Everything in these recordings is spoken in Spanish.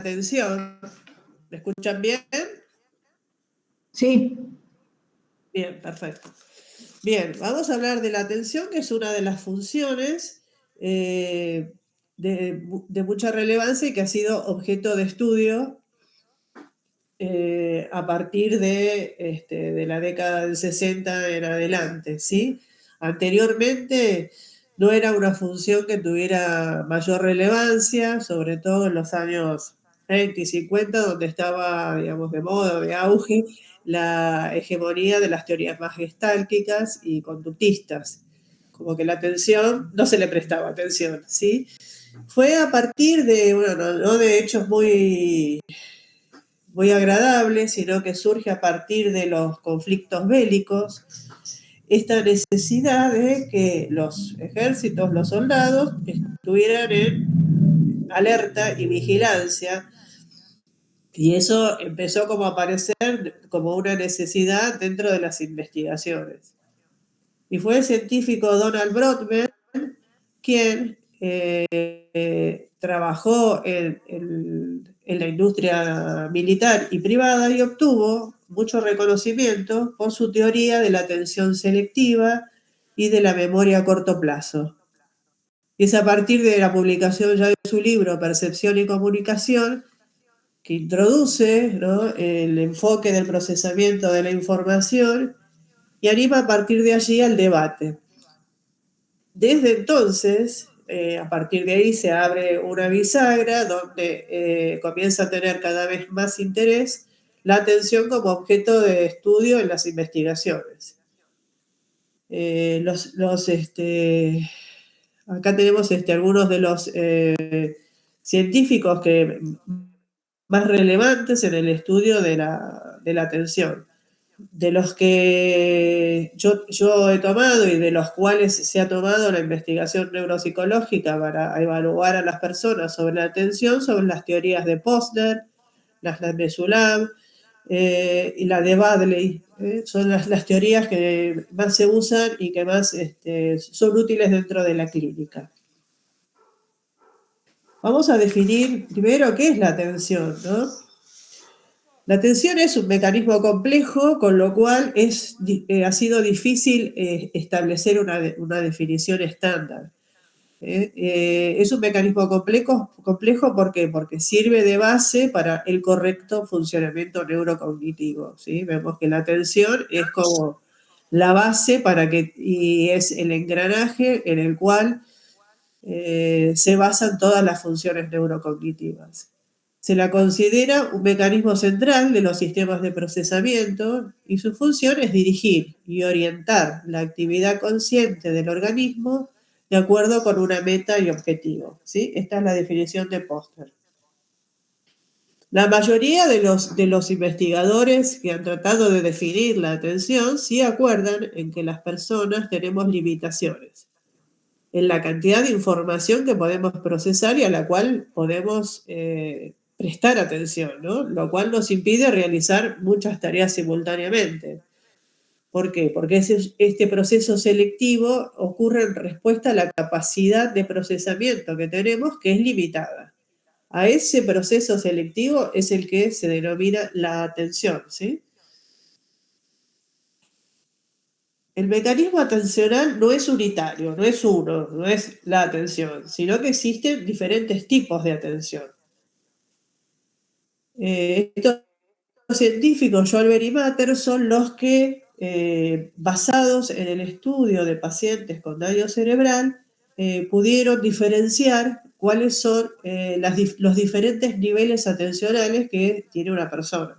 atención. ¿Me escuchan bien? Sí. Bien, perfecto. Bien, vamos a hablar de la atención, que es una de las funciones de mucha relevancia y que ha sido objeto de estudio a partir de la década del 60 en adelante, ¿sí? Anteriormente no era una función que tuviera mayor relevancia, sobre todo en los años 30 y 50, donde estaba, digamos, de moda, de auge, la hegemonía de las teorías más gestálticas y conductistas. Como que la atención no se le prestaba atención, ¿sí? Fue a partir de, bueno, no de hechos muy agradable, sino que surge a partir de los conflictos bélicos, esta necesidad de que los ejércitos, los soldados, estuvieran en alerta y vigilancia, y eso empezó como a aparecer como una necesidad dentro de las investigaciones. Y fue el científico Donald Brodmann quien trabajó en la industria militar y privada y obtuvo mucho reconocimiento por su teoría de la atención selectiva y de la memoria a corto plazo. Y es a partir de la publicación ya de su libro Percepción y Comunicación que introduce, ¿no?, el enfoque del procesamiento de la información y anima a partir de allí al debate. Desde entonces, a partir de ahí se abre una bisagra donde comienza a tener cada vez más interés la atención como objeto de estudio en las investigaciones. Acá tenemos algunos de los científicos más relevantes en el estudio de la atención. De los que yo he tomado y de los cuales se ha tomado la investigación neuropsicológica para evaluar a las personas sobre la atención, son las teorías de Posner, las de Mesulam y la de Baddeley. Son las teorías que más se usan y que más son útiles dentro de la clínica. Vamos a definir primero qué es la atención, ¿no? La atención es un mecanismo complejo, con lo cual ha sido difícil establecer una definición estándar. Es un mecanismo complejo, ¿por qué? Porque sirve de base para el correcto funcionamiento neurocognitivo, ¿sí? Vemos que la atención es como la base y es el engranaje en el cual se basan todas las funciones neurocognitivas. Se la considera un mecanismo central de los sistemas de procesamiento y su función es dirigir y orientar la actividad consciente del organismo de acuerdo con una meta y objetivo, ¿sí? Esta es la definición de Posner. La mayoría de los investigadores que han tratado de definir la atención sí acuerdan en que las personas tenemos limitaciones en la cantidad de información que podemos procesar y a la cual podemos prestar atención, ¿no? Lo cual nos impide realizar muchas tareas simultáneamente. ¿Por qué? Porque este proceso selectivo ocurre en respuesta a la capacidad de procesamiento que tenemos, que es limitada. A ese proceso selectivo es el que se denomina la atención, ¿sí? El mecanismo atencional no es unitario, no es uno, no es la atención, sino que existen diferentes tipos de atención. Estos científicos, Joelber y Matter, son los que, basados en el estudio de pacientes con daño cerebral, pudieron diferenciar cuáles son los diferentes niveles atencionales que tiene una persona.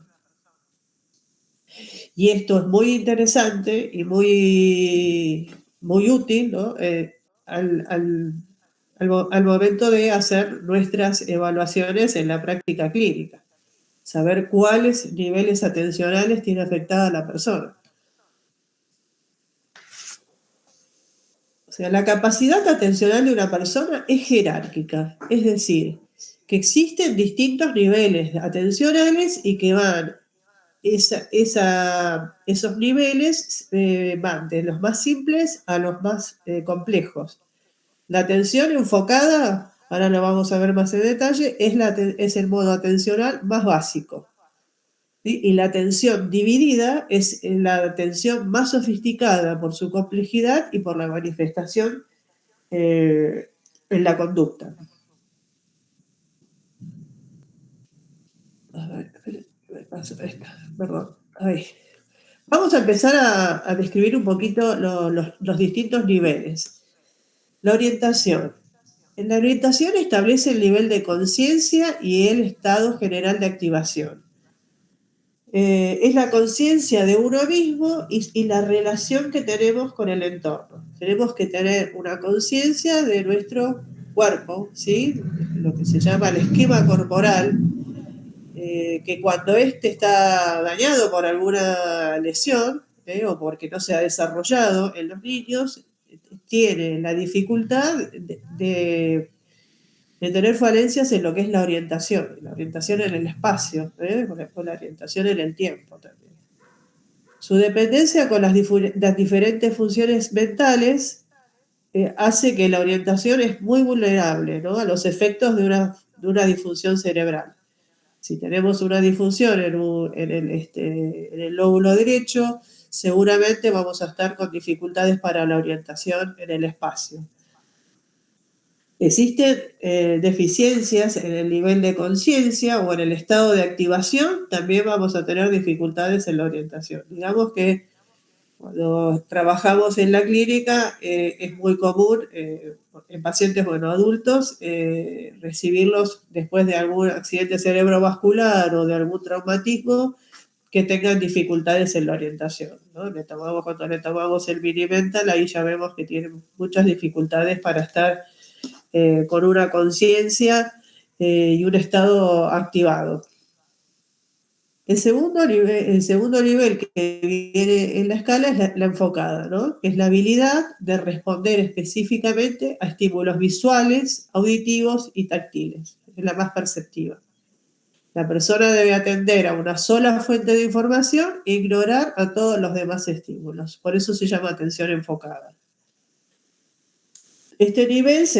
Y esto es muy interesante y muy útil, ¿no? Al momento de hacer nuestras evaluaciones en la práctica clínica. Saber cuáles niveles atencionales tiene afectada la persona. O sea, la capacidad atencional de una persona es jerárquica, es decir, que existen distintos niveles atencionales y que van esos niveles van de los más simples a los más complejos. La atención enfocada ahora lo vamos a ver más en detalle, es el modo atencional más básico. ¿Sí? Y la atención dividida es la atención más sofisticada por su complejidad y por la manifestación en la conducta. A ver, me paso esta, perdón. Ahí. Vamos a empezar a describir un poquito los distintos niveles. La orientación. En la orientación establece el nivel de conciencia y el estado general de activación. Es la conciencia de uno mismo y la relación que tenemos con el entorno. Tenemos que tener una conciencia de nuestro cuerpo, ¿sí? Lo que se llama el esquema corporal, que cuando éste está dañado por alguna lesión o porque no se ha desarrollado en los niños, tiene la dificultad de tener falencias en lo que es la orientación en el espacio, con la orientación en el tiempo también. Su dependencia con las diferentes funciones mentales hace que la orientación es muy vulnerable, ¿no?, a los efectos de una disfunción cerebral. Si tenemos una disfunción en el lóbulo derecho, seguramente vamos a estar con dificultades para la orientación en el espacio. Existen deficiencias en el nivel de conciencia o en el estado de activación, también vamos a tener dificultades en la orientación. Digamos que cuando trabajamos en la clínica es muy común en pacientes, adultos, recibirlos después de algún accidente cerebrovascular o de algún traumatismo que tengan dificultades en la orientación, ¿no? Cuando le tomamos el Mini-Mental, ahí ya vemos que tienen muchas dificultades para estar con una conciencia y un estado activado. El segundo nivel que viene en la escala es la enfocada, ¿no?, que es la habilidad de responder específicamente a estímulos visuales, auditivos y táctiles. Es la más perceptiva. La persona debe atender a una sola fuente de información e ignorar a todos los demás estímulos. Por eso se llama atención enfocada. Este nivel es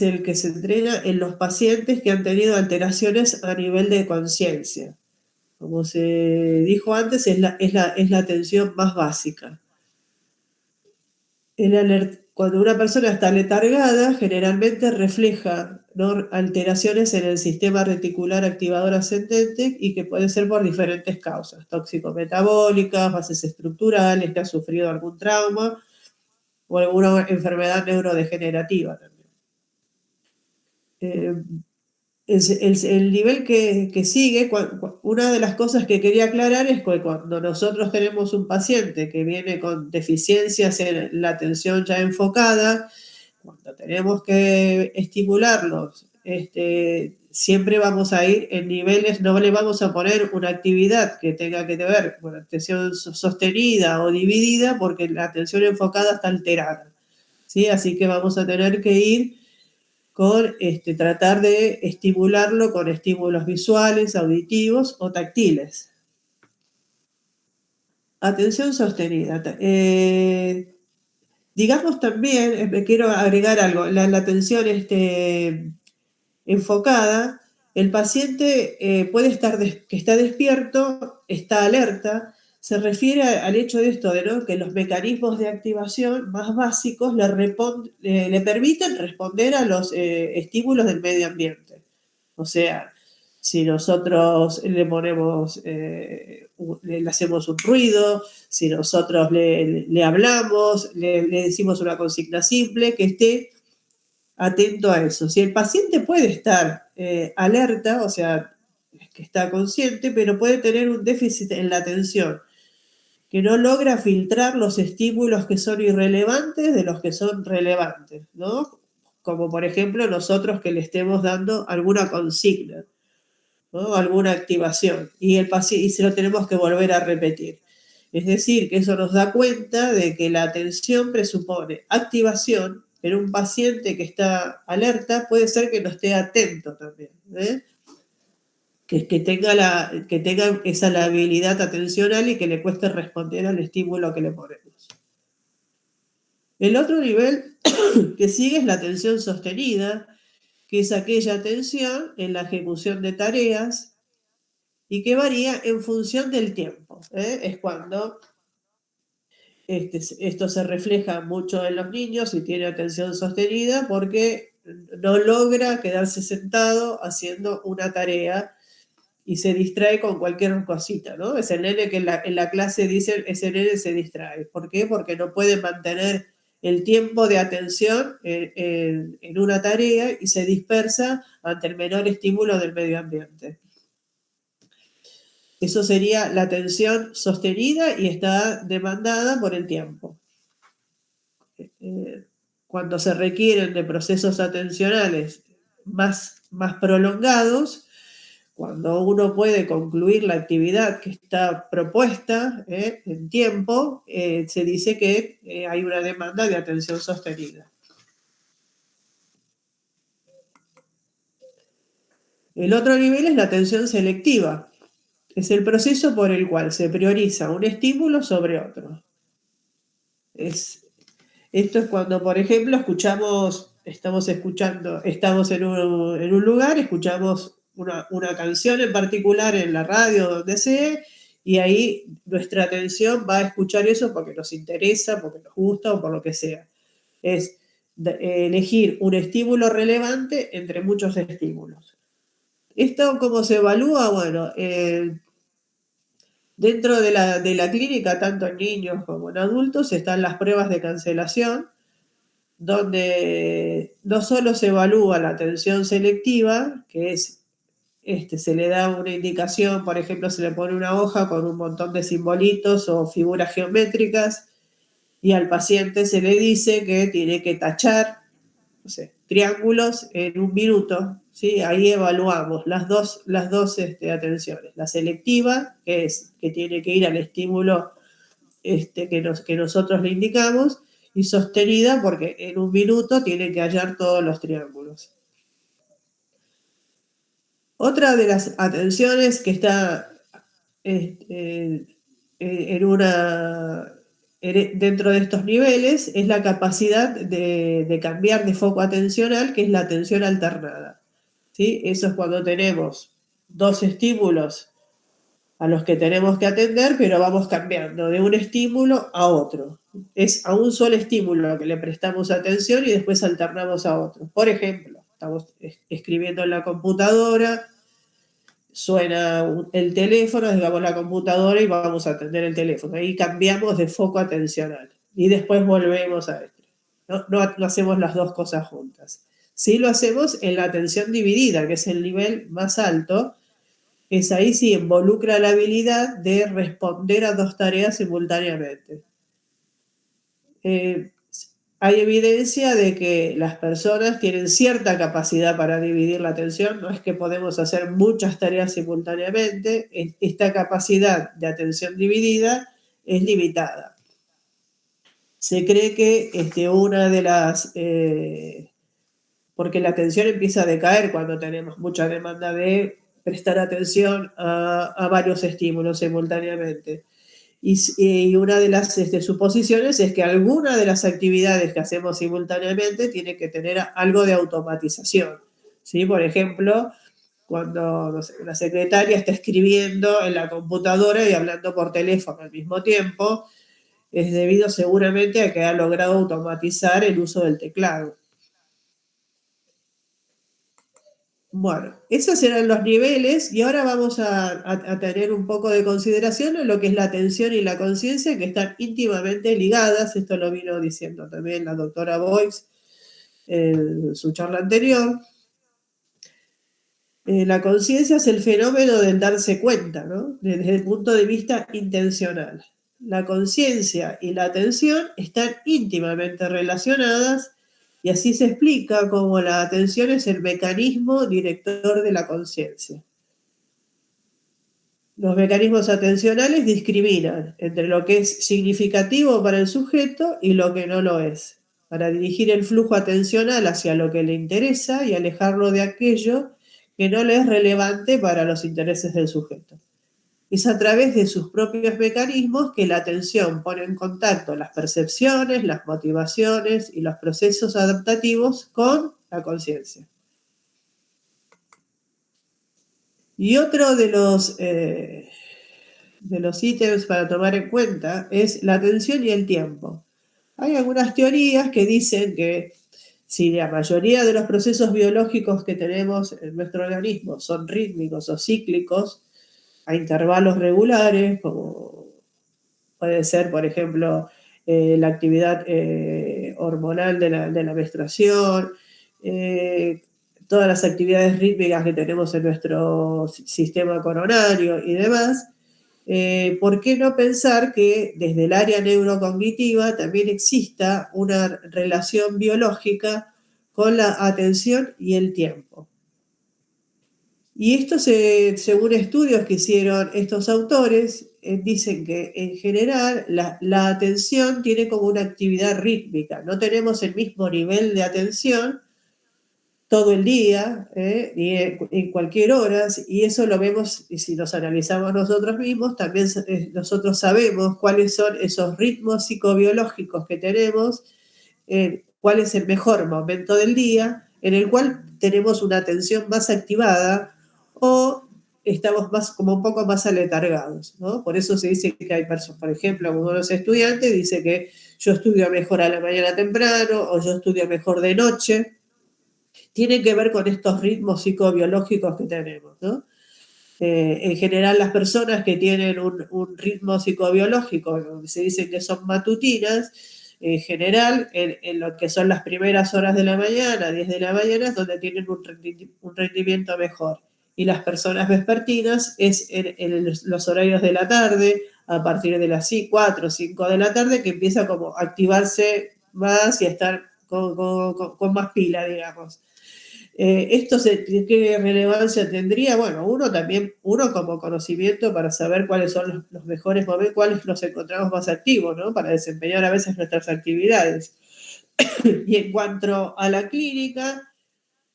el que se entrena en los pacientes que han tenido alteraciones a nivel de conciencia. Como se dijo antes, es la atención más básica. Cuando una persona está letargada, generalmente refleja, ¿no?, alteraciones en el sistema reticular activador ascendente y que pueden ser por diferentes causas, tóxico-metabólicas, bases estructurales, que ha sufrido algún trauma o alguna enfermedad neurodegenerativa también. El nivel que sigue, una de las cosas que quería aclarar es que cuando nosotros tenemos un paciente que viene con deficiencias en la atención ya enfocada, cuando tenemos que estimularlos, siempre vamos a ir en niveles, no le vamos a poner una actividad que tenga que ver con atención sostenida o dividida, porque la atención enfocada está alterada, ¿sí? Así que vamos a tener que ir con tratar de estimularlo con estímulos visuales, auditivos o táctiles. Atención sostenida. Digamos también, me quiero agregar algo, la atención enfocada, el paciente puede estar que está despierto, está alerta, se refiere al hecho de esto, ¿no?, que los mecanismos de activación más básicos le permiten responder a los estímulos del medio ambiente. O sea, si nosotros le ponemos, le hacemos un ruido, si nosotros le hablamos, le decimos una consigna simple, que esté atento a eso. Si el paciente puede estar alerta, o sea, que está consciente, pero puede tener un déficit en la atención, que no logra filtrar los estímulos que son irrelevantes de los que son relevantes, ¿no? Como por ejemplo nosotros que le estemos dando alguna consigna, ¿no?, alguna activación, y se lo tenemos que volver a repetir. Es decir, que eso nos da cuenta de que la atención presupone activación. En un paciente que está alerta puede ser que no esté atento también, que tenga esa habilidad atencional y que le cueste responder al estímulo que le ponemos. El otro nivel que sigue es la atención sostenida, que es aquella atención en la ejecución de tareas y que varía en función del tiempo. Es cuando esto se refleja mucho en los niños y tiene atención sostenida porque no logra quedarse sentado haciendo una tarea y se distrae con cualquier cosita, ¿no? Es el nene que en la clase dicen, ese nene se distrae. ¿Por qué? Porque no puede mantener el tiempo de atención en una tarea y se dispersa ante el menor estímulo del medio ambiente. Eso sería la atención sostenida y está demandada por el tiempo. Cuando se requieren de procesos atencionales más prolongados, cuando uno puede concluir la actividad que está propuesta en tiempo, se dice que hay una demanda de atención sostenida. El otro nivel es la atención selectiva. Es el proceso por el cual se prioriza un estímulo sobre otro. Esto es cuando, por ejemplo, estamos en un lugar, escuchamos una canción en particular en la radio, donde sea, y ahí nuestra atención va a escuchar eso porque nos interesa, porque nos gusta o por lo que sea. Es elegir un estímulo relevante entre muchos estímulos. ¿Esto cómo se evalúa? Bueno, dentro de la clínica, tanto en niños como en adultos, están las pruebas de cancelación, donde no solo se evalúa la atención selectiva, que es, se le da una indicación, por ejemplo, se le pone una hoja con un montón de simbolitos o figuras geométricas y al paciente se le dice que tiene que tachar, no sé, triángulos en 1 minuto, ¿sí? Ahí evaluamos las dos atenciones. La selectiva, que tiene que ir al estímulo que nosotros le indicamos, y sostenida porque en 1 minuto tiene que hallar todos los triángulos. Otra de las atenciones que está dentro de estos niveles es la capacidad de cambiar de foco atencional, que es la atención alternada. ¿Sí? Eso es cuando tenemos 2 estímulos a los que tenemos que atender, pero vamos cambiando de un estímulo a otro. Es a un solo estímulo que le prestamos atención y después alternamos a otro. Por ejemplo, estamos escribiendo en la computadora, suena el teléfono, digamos la computadora y vamos a atender el teléfono. Ahí cambiamos de foco atencional y después volvemos a esto. No hacemos las dos cosas juntas. Sí lo hacemos en la atención dividida, que es el nivel más alto. Es ahí sí involucra la habilidad de responder a 2 tareas simultáneamente. Hay evidencia de que las personas tienen cierta capacidad para dividir la atención, no es que podemos hacer muchas tareas simultáneamente, esta capacidad de atención dividida es limitada. Se cree que una de las... porque la atención empieza a decaer cuando tenemos mucha demanda de prestar atención a varios estímulos simultáneamente. Y una de las suposiciones es que alguna de las actividades que hacemos simultáneamente tiene que tener algo de automatización. ¿Sí? Por ejemplo, cuando no sé, una secretaria está escribiendo en la computadora y hablando por teléfono al mismo tiempo, es debido seguramente a que ha logrado automatizar el uso del teclado. Bueno, esos eran los niveles y ahora vamos a tener un poco de consideración en lo que es la atención y la conciencia, que están íntimamente ligadas. Esto lo vino diciendo también la doctora Boyce en su charla anterior. La conciencia es el fenómeno del darse cuenta, ¿no? Desde el punto de vista intencional. La conciencia y la atención están íntimamente relacionadas. Y así se explica cómo la atención es el mecanismo director de la conciencia. Los mecanismos atencionales discriminan entre lo que es significativo para el sujeto y lo que no lo es, para dirigir el flujo atencional hacia lo que le interesa y alejarlo de aquello que no le es relevante para los intereses del sujeto. Es a través de sus propios mecanismos que la atención pone en contacto las percepciones, las motivaciones y los procesos adaptativos con la conciencia. Y otro de los ítems para tomar en cuenta es la atención y el tiempo. Hay algunas teorías que dicen que si la mayoría de los procesos biológicos que tenemos en nuestro organismo son rítmicos o cíclicos, a intervalos regulares, como puede ser, por ejemplo, la actividad hormonal de la menstruación, eh, todas las actividades rítmicas que tenemos en nuestro sistema coronario y demás, ¿por qué no pensar que desde el área neurocognitiva también exista una relación biológica con la atención y el tiempo? Y esto, según estudios que hicieron estos autores, dicen que en general la atención tiene como una actividad rítmica. No tenemos el mismo nivel de atención todo el día, ni en cualquier hora, y eso lo vemos, y si nos analizamos nosotros mismos, también nosotros sabemos cuáles son esos ritmos psicobiológicos que tenemos, cuál es el mejor momento del día en el cual tenemos una atención más activada o estamos más, como un poco más aletargados, ¿no? Por eso se dice que hay personas, por ejemplo, uno de los estudiantes dice que yo estudio mejor a la mañana temprano o yo estudio mejor de noche. Tiene que ver con estos ritmos psicobiológicos que tenemos, ¿no? En general, las personas que tienen un ritmo psicobiológico, se dice que son matutinas, en general, en lo que son las primeras horas de la mañana, 10 de la mañana, es donde tienen un rendimiento mejor. Y las personas vespertinas es en los horarios de la tarde, a partir de las 4 o 5 de la tarde, que empieza como a activarse más y a estar con más pila, digamos. ¿Qué relevancia tendría? Bueno, uno como conocimiento para saber cuáles son los mejores momentos, cuáles nos encontramos más activos, ¿no? Para desempeñar a veces nuestras actividades. Y en cuanto a la clínica,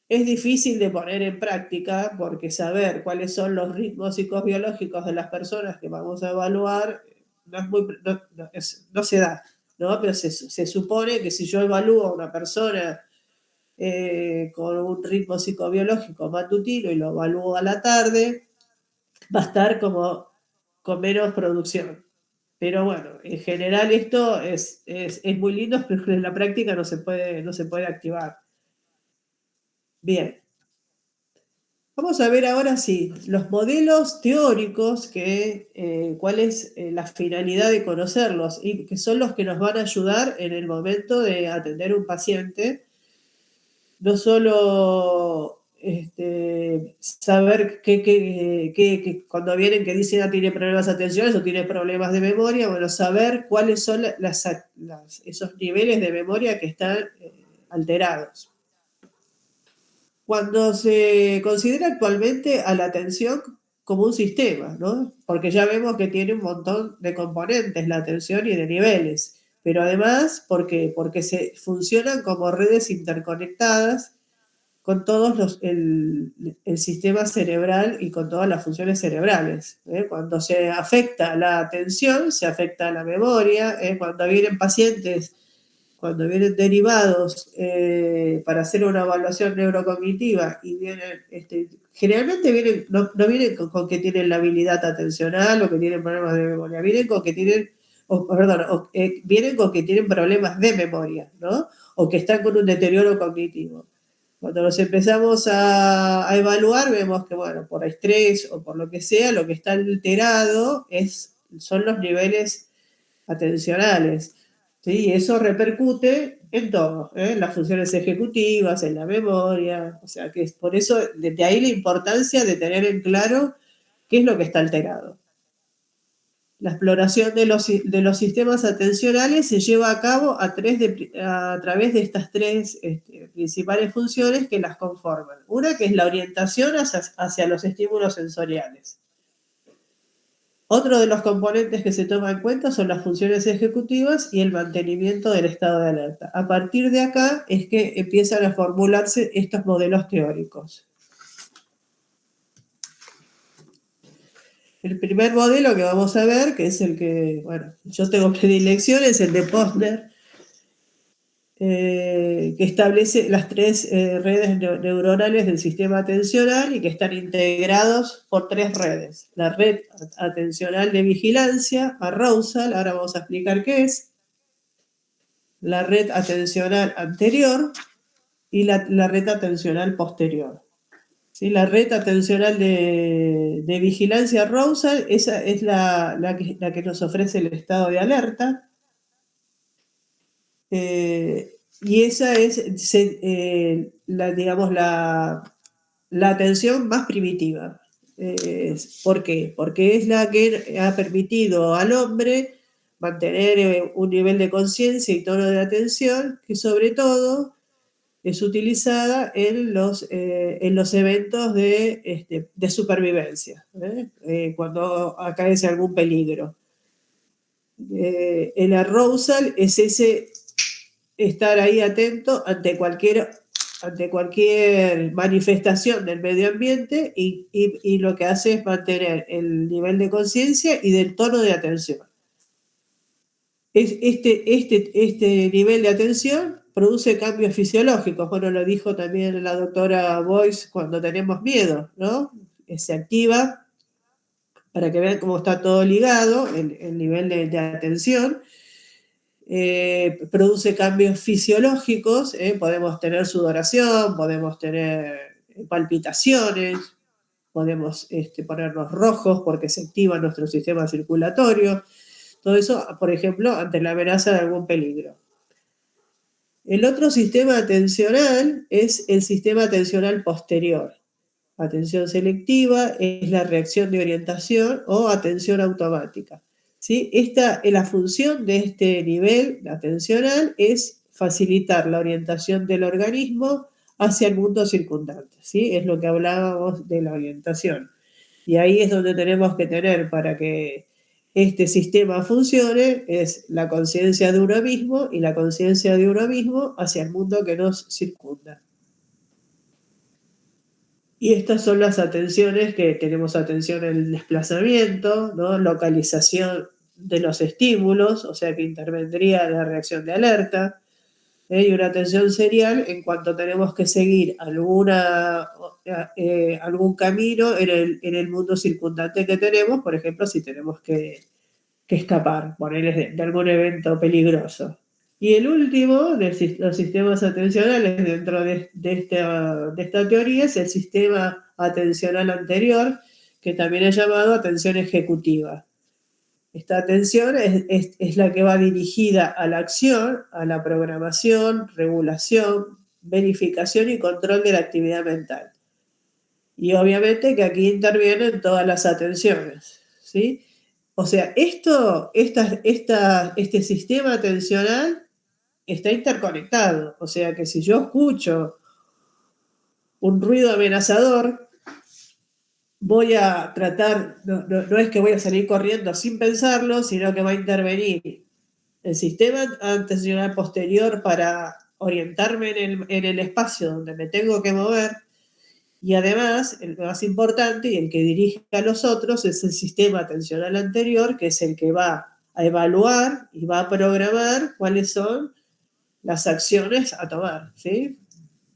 es difícil de poner en práctica porque saber cuáles son los ritmos psicobiológicos de las personas que vamos a evaluar no se da, ¿no? Pero se supone que si yo evalúo a una persona con un ritmo psicobiológico matutino y lo evalúo a la tarde, va a estar como con menos producción. Pero bueno, en general esto es muy lindo, pero en la práctica no se puede activar. Bien, vamos a ver ahora sí, los modelos teóricos, cuál es la finalidad de conocerlos y que son los que nos van a ayudar en el momento de atender un paciente no solo saber que cuando vienen que dicen tiene problemas atencionales o tiene problemas de memoria, bueno, saber cuáles son esos niveles de memoria que están alterados. Cuando se considera actualmente a la atención como un sistema, ¿no? Porque ya vemos que tiene un montón de componentes la atención y de niveles, pero además porque se funcionan como redes interconectadas con el sistema cerebral y con todas las funciones cerebrales. Cuando se afecta la atención, se afecta la memoria. Cuando vienen derivados para hacer una evaluación neurocognitiva y generalmente no vienen con que tienen la habilidad atencional o que tienen problemas de memoria, vienen con que tienen, vienen con que tienen problemas de memoria, ¿no? O que están con un deterioro cognitivo. Cuando los empezamos a evaluar, vemos que, bueno, por estrés o por lo que sea, lo que está alterado son los niveles atencionales. ¿Sí? Y eso repercute en todo, en las funciones ejecutivas, en la memoria. O sea, que es por eso, desde ahí la importancia de tener en claro qué es lo que está alterado. La exploración de los sistemas atencionales se lleva a cabo a través de estas tres principales funciones que las conforman. Una que es la orientación hacia los estímulos sensoriales. Otro de los componentes que se toma en cuenta son las funciones ejecutivas y el mantenimiento del estado de alerta. A partir de acá es que empiezan a formularse estos modelos teóricos. El primer modelo que vamos a ver, que es el que, bueno, yo tengo predilección, es el de Posner. que establece las tres redes neuronales del sistema atencional y que están integrados por tres redes. La red atencional de vigilancia, arousal, ahora vamos a explicar qué es, la red atencional anterior y la red atencional posterior. ¿Sí? La red atencional de vigilancia arousal, esa es la que nos ofrece el estado de alerta. Y esa es, digamos, la atención más primitiva. ¿Por qué? Porque es la que ha permitido al hombre mantener un nivel de conciencia y tono de atención que sobre todo es utilizada en los eventos de supervivencia, cuando acaece algún peligro. El arousal es ese estar ahí atento ante cualquier manifestación del medio ambiente y lo que hace es mantener el nivel de conciencia y del tono de atención. Este nivel de atención produce cambios fisiológicos. Bueno, lo dijo también la doctora Boyce cuando tenemos miedo, ¿no? Se activa para que vean cómo está todo ligado, el nivel de atención. Produce cambios fisiológicos, podemos tener sudoración, podemos tener palpitaciones, podemos ponernos rojos porque se activa nuestro sistema circulatorio. Todo eso, por ejemplo, ante la amenaza de algún peligro. El otro sistema atencional es el sistema atencional posterior. Atención selectiva es la reacción de orientación o atención automática. ¿Sí? La función de este nivel atencional es facilitar la orientación del organismo hacia el mundo circundante. ¿Sí? Es lo que hablábamos de la orientación. Y ahí es donde tenemos que tener para que este sistema funcione, es la conciencia de uno mismo y la conciencia de uno mismo hacia el mundo que nos circunda. Y estas son las atenciones que tenemos: atención en el desplazamiento, ¿no? Localización de los estímulos, o sea que intervendría la reacción de alerta, y una atención serial en cuanto tenemos que seguir algún camino en el mundo circundante que tenemos, por ejemplo, si tenemos que escapar, ponerles de algún evento peligroso. Y el último de los sistemas atencionales dentro de esta teoría es el sistema atencional anterior, que también es llamado atención ejecutiva. Esta atención es la que va dirigida a la acción, a la programación, regulación, verificación y control de la actividad mental. Y obviamente que aquí intervienen todas las atenciones, ¿sí? O sea, este sistema atencional está interconectado. O sea que si yo escucho un ruido amenazador, voy a tratar, no es que voy a salir corriendo sin pensarlo, sino que va a intervenir el sistema atencional posterior para orientarme en el espacio donde me tengo que mover. Y además, el más importante y el que dirige a los otros es el sistema atencional anterior, que es el que va a evaluar y va a programar cuáles son las acciones a tomar, ¿sí?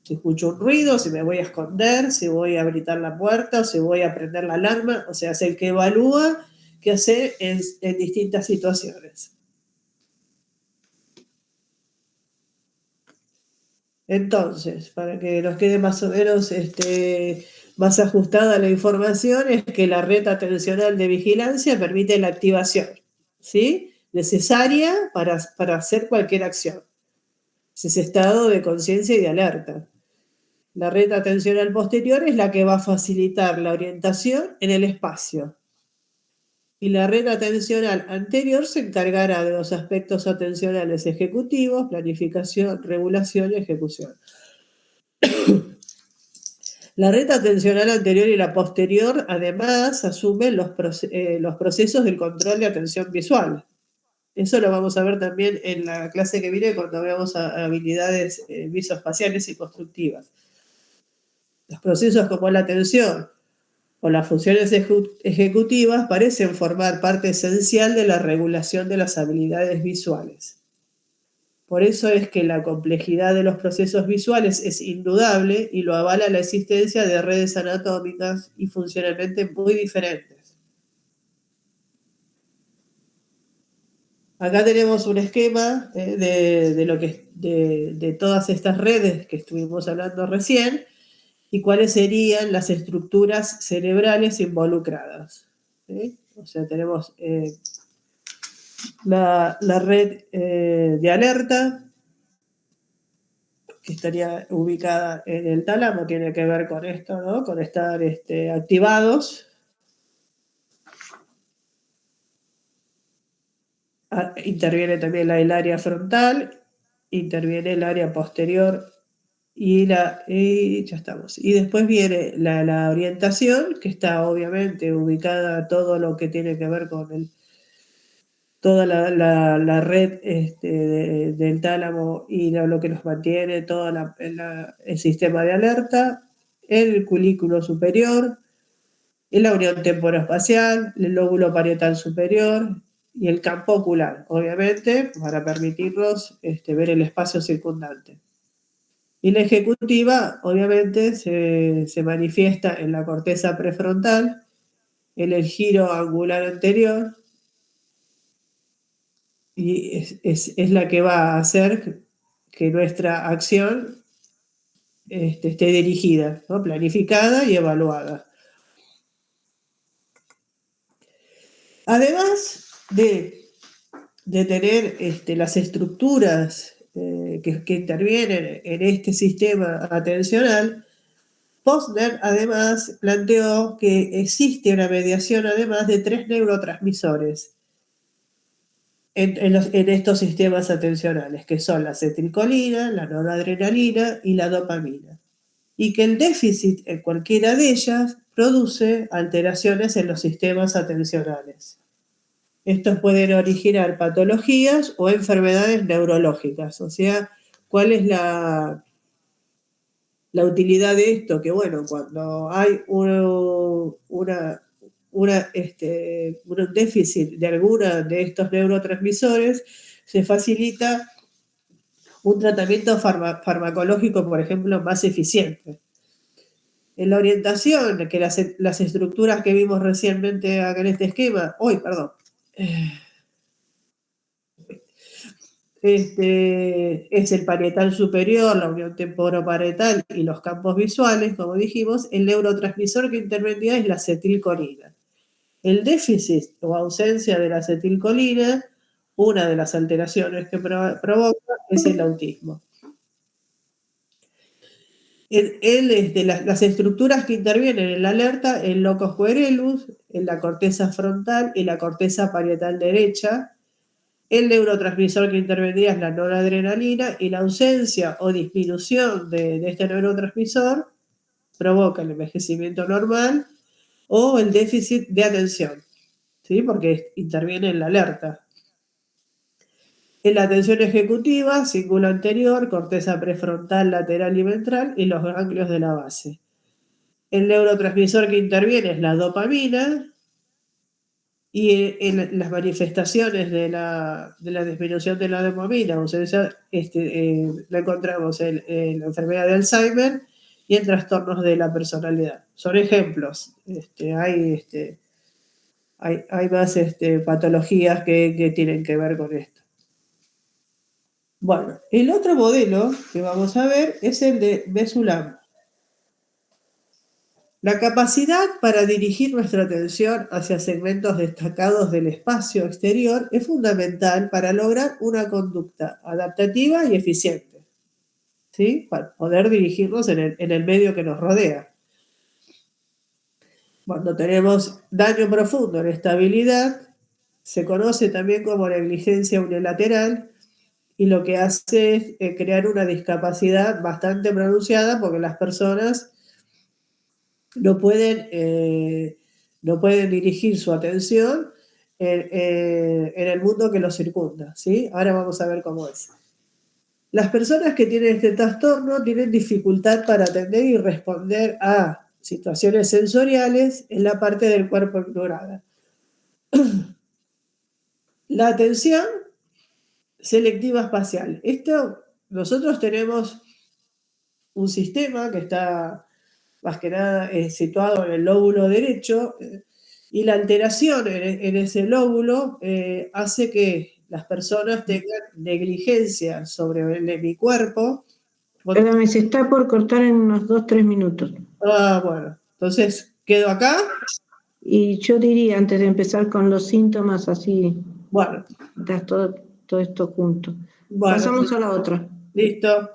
Si escucho un ruido, si me voy a esconder, si voy a habilitar la puerta, o si voy a prender la alarma. O sea, es el que evalúa qué hacer en distintas situaciones. Entonces, para que nos quede más o menos más ajustada la información, es que la red atencional de vigilancia permite la activación, ¿sí? Necesaria para hacer cualquier acción. Es ese estado de conciencia y de alerta. La red atencional posterior es la que va a facilitar la orientación en el espacio. Y la red atencional anterior se encargará de los aspectos atencionales ejecutivos: planificación, regulación y ejecución. La red atencional anterior y la posterior, además, asumen los procesos del control de atención visual. Eso lo vamos a ver también en la clase que viene cuando veamos habilidades visoespaciales y constructivas. Los procesos como la atención o las funciones ejecutivas parecen formar parte esencial de la regulación de las habilidades visuales. Por eso es que la complejidad de los procesos visuales es indudable y lo avala la existencia de redes anatómicas y funcionalmente muy diferentes. Acá tenemos un esquema de todas estas redes que estuvimos hablando recién y cuáles serían las estructuras cerebrales involucradas. ¿Sí? O sea, tenemos la red de alerta, que estaría ubicada en el tálamo, tiene que ver con esto, ¿no? Con estar activados. Interviene también el área frontal, interviene el área posterior y ya estamos. Y después viene la orientación, que está obviamente ubicada todo lo que tiene que ver con toda la red del tálamo y lo que nos mantiene, todo el sistema de alerta, el culículo superior, la unión temporoespacial, el lóbulo parietal superior y el campo ocular, obviamente, para permitirnos ver el espacio circundante. Y la ejecutiva, obviamente, se manifiesta en la corteza prefrontal, en el giro angular anterior, y es la que va a hacer que nuestra acción esté dirigida, ¿no? Planificada y evaluada. Además de tener las estructuras que intervienen en este sistema atencional, Posner además planteó que existe una mediación además de 3 neurotransmisores en estos sistemas atencionales, que son la acetilcolina, la noradrenalina y la dopamina, y que el déficit en cualquiera de ellas produce alteraciones en los sistemas atencionales. Estos pueden originar patologías o enfermedades neurológicas. O sea, ¿cuál es la utilidad de esto? Que bueno, cuando hay un déficit de alguna de estos neurotransmisores, se facilita un tratamiento farmacológico, por ejemplo, más eficiente. En la orientación, que las estructuras que vimos recientemente acá en este esquema, es el parietal superior, la unión temporoparietal y los campos visuales, como dijimos. El neurotransmisor que intervenía es la acetilcolina. El déficit o ausencia de la acetilcolina, una de las alteraciones que provoca es el autismo. Las estructuras que intervienen en la alerta, el locus coeruleus, en la corteza frontal y la corteza parietal derecha. El neurotransmisor que intervendría es la noradrenalina, y la ausencia o disminución de este neurotransmisor provoca el envejecimiento normal o el déficit de atención, ¿sí? Porque interviene en la alerta. En la atención ejecutiva, cíngulo anterior, corteza prefrontal, lateral y ventral y los ganglios de la base. El neurotransmisor que interviene es la dopamina, y en las manifestaciones de la disminución de la dopamina, ausencia, la encontramos en la enfermedad de Alzheimer y en trastornos de la personalidad. Son ejemplos. Hay más patologías que tienen que ver con esto. Bueno, el otro modelo que vamos a ver es el de Mesulam. La capacidad para dirigir nuestra atención hacia segmentos destacados del espacio exterior es fundamental para lograr una conducta adaptativa y eficiente, ¿sí? Para poder dirigirnos en el medio que nos rodea. Cuando tenemos daño profundo en estabilidad, se conoce también como negligencia unilateral, y lo que hace es crear una discapacidad bastante pronunciada, porque las personas no pueden dirigir su atención en el mundo que los circunda, ¿sí? Ahora vamos a ver cómo es. Las personas que tienen este trastorno tienen dificultad para atender y responder a situaciones sensoriales en la parte del cuerpo ignorada. La atención selectiva espacial. Nosotros tenemos un sistema que está más que nada situado en el lóbulo derecho, y la alteración en ese lóbulo hace que las personas tengan negligencia sobre mi cuerpo. Espérame, se está por cortar en unos 2, 3 minutos. Bueno, entonces, ¿quedo acá? Y yo diría, antes de empezar con los síntomas, así, Bueno, das todo esto junto. bueno, Pasamos a la otra. listo.